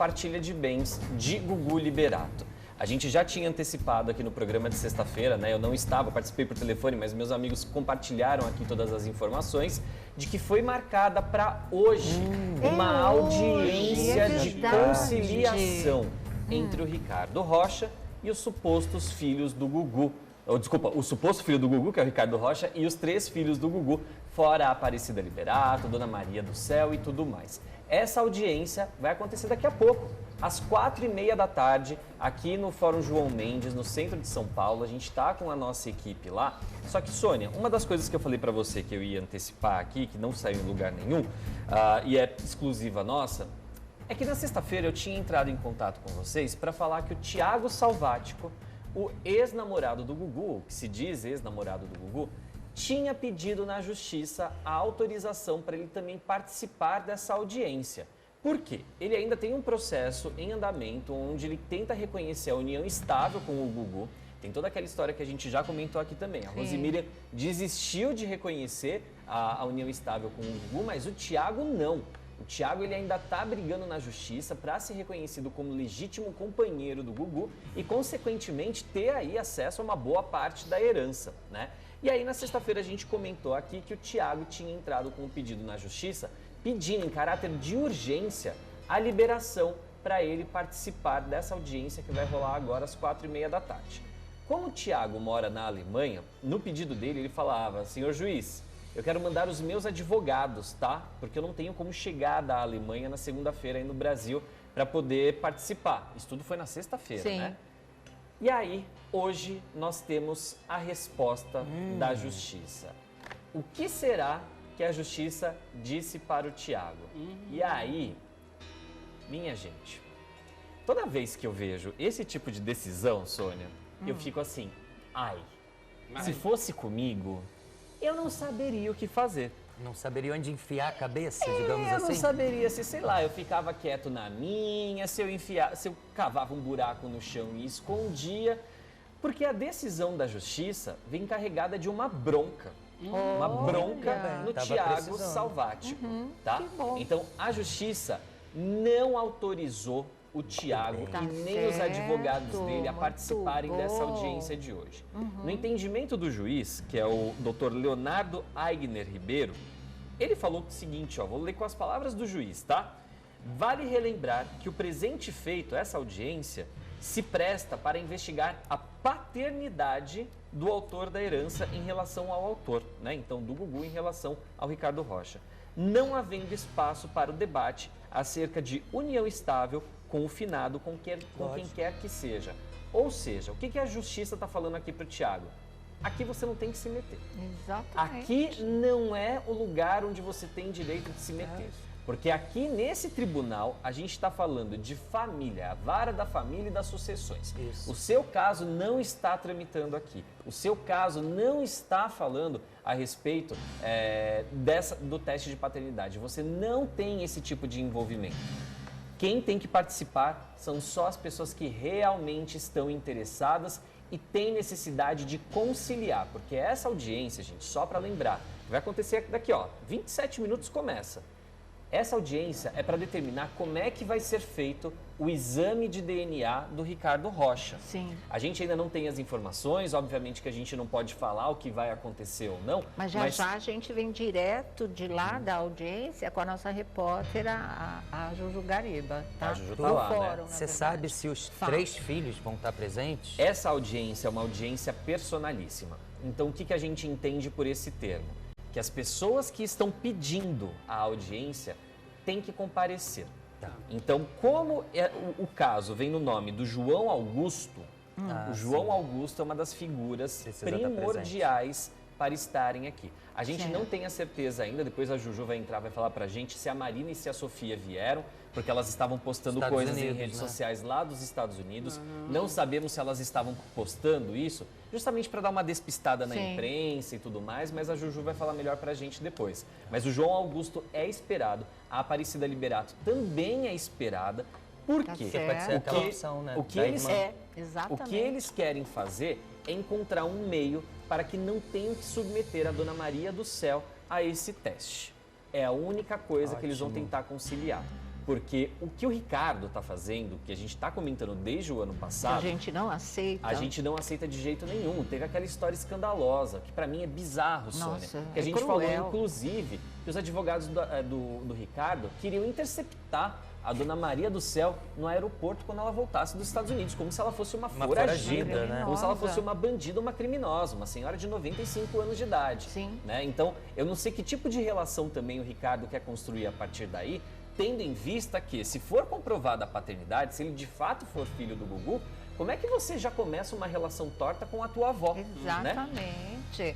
partilha de bens de Gugu Liberato. A gente já tinha antecipado aqui no programa de sexta-feira, né? Eu não estava, participei por telefone, mas meus amigos compartilharam aqui todas as informações de que foi marcada para hoje uma audiência de conciliação entre o Ricardo Rocha e os supostos filhos do Gugu. O suposto filho do Gugu, que é o Ricardo Rocha, e os 3 filhos do Gugu, fora a Aparecida Liberato, Dona Maria do Céu e tudo mais. Essa audiência vai acontecer daqui a pouco, às 4h30 da tarde, aqui no Fórum João Mendes, no centro de São Paulo. A gente está com a nossa equipe lá. Só que, Sônia, uma das coisas que eu falei para você que eu ia antecipar aqui, que não saiu em lugar nenhum, e é exclusiva nossa, é que na sexta-feira eu tinha entrado em contato com vocês para falar que o Thiago Salvático, o ex-namorado do Gugu, que se diz ex-namorado do Gugu, tinha pedido na justiça a autorização para ele também participar dessa audiência. Por quê? Ele ainda tem um processo em andamento onde ele tenta reconhecer a união estável com o Gugu. Tem toda aquela história que a gente já comentou aqui também. A Rosemília desistiu de reconhecer a união estável com o Gugu, mas o Thiago não. O Thiago ele ainda está brigando na justiça para ser reconhecido como legítimo companheiro do Gugu e, consequentemente, ter aí acesso a uma boa parte da herança, né? E aí, na sexta-feira, a gente comentou aqui que o Thiago tinha entrado com um pedido na justiça, pedindo em caráter de urgência a liberação para ele participar dessa audiência que vai rolar agora às 4h30 da tarde. Como o Thiago mora na Alemanha, no pedido dele ele falava: senhor juiz, eu quero mandar os meus advogados, tá? Porque eu não tenho como chegar da Alemanha na segunda-feira aí no Brasil para poder participar. Isso tudo foi na sexta-feira, né? E aí, hoje, nós temos a resposta da justiça. O que será que a justiça disse para o Thiago? E aí, minha gente, toda vez que eu vejo esse tipo de decisão, Sônia, eu fico assim, se fosse comigo, eu não saberia o que fazer. Não saberia onde enfiar a cabeça, digamos assim? Eu não saberia se, sei lá, eu ficava quieto na minha, se eu cavava um buraco no chão e escondia, porque a decisão da justiça vem carregada de uma bronca. Uma bronca no Thiago Salvático, tá? Então, a justiça não autorizou o Thiago e nem os advogados dele a participarem dessa audiência de hoje. No entendimento do juiz, que é o Dr. Leonardo Aigner Ribeiro, ele falou o seguinte, vou ler com as palavras do juiz, tá? Vale relembrar que o presente feito, essa audiência, se presta para investigar a paternidade do autor da herança em relação ao autor, né? Então, do Gugu em relação ao Ricardo Rocha. Não havendo espaço para o debate acerca de união estável com o finado, com quem quer que seja. Ou seja, o que a justiça está falando aqui para o Thiago? Aqui você não tem que se meter. Exatamente. Aqui não é o lugar onde você tem direito de se meter. Porque aqui nesse tribunal a gente está falando de família, a vara da família e das sucessões. Isso. O seu caso não está tramitando aqui. O seu caso não está falando a respeito do teste de paternidade. Você não tem esse tipo de envolvimento. Quem tem que participar são só as pessoas que realmente estão interessadas e têm necessidade de conciliar. Porque essa audiência, gente, só para lembrar, vai acontecer daqui, 27 minutos começa. Essa audiência é para determinar como é que vai ser feito o exame de DNA do Ricardo Rocha. Sim. A gente ainda não tem as informações, obviamente que a gente não pode falar o que vai acontecer ou não. Mas já a gente vem direto de lá da audiência com a nossa repórter, a Juju Gariba. Tá? A Juju tá lá, fórum, né? Você sabe se os 3 filhos vão estar presentes? Essa audiência é uma audiência personalíssima. Então, o que a gente entende por esse termo? Que as pessoas que estão pedindo a audiência têm que comparecer. Então, como o caso vem no nome do João Augusto, o João Augusto é uma das figuras primordiais para estarem aqui. A gente não tem a certeza ainda, depois a Juju vai entrar, vai falar pra gente se a Marina e se a Sofia vieram, porque elas estavam postando coisas em redes sociais lá dos Estados Unidos. Não sabemos se elas estavam postando isso, justamente para dar uma despistada na imprensa e tudo mais, mas a Juju vai falar melhor pra gente depois. Mas o João Augusto é esperado, a Aparecida Liberato também é esperada. Por quê? Porque pode ser aquela opção, né? O que eles querem fazer é encontrar um meio para que não tenham que submeter a Dona Maria do Céu a esse teste. É a única coisa que eles vão tentar conciliar. Porque o que o Ricardo está fazendo, que a gente está comentando desde o ano Que passado, a gente não aceita. a gente não aceita de jeito nenhum. Teve aquela história escandalosa, que para mim é bizarro, Sônia. Nossa, Que a é gente cruel. falou, inclusive, que os advogados do Ricardo queriam interceptar a dona Maria do Céu no aeroporto quando ela voltasse dos Estados Unidos, como se ela fosse uma foragida, né? como se ela fosse uma bandida, uma criminosa, uma senhora de 95 anos de idade. Sim. Né? Então, eu não sei que tipo de relação também o Ricardo quer construir a partir daí, tendo em vista que, se for comprovada a paternidade, se ele de fato for filho do Gugu, como é que você já começa uma relação torta com a tua avó? Né? Exatamente.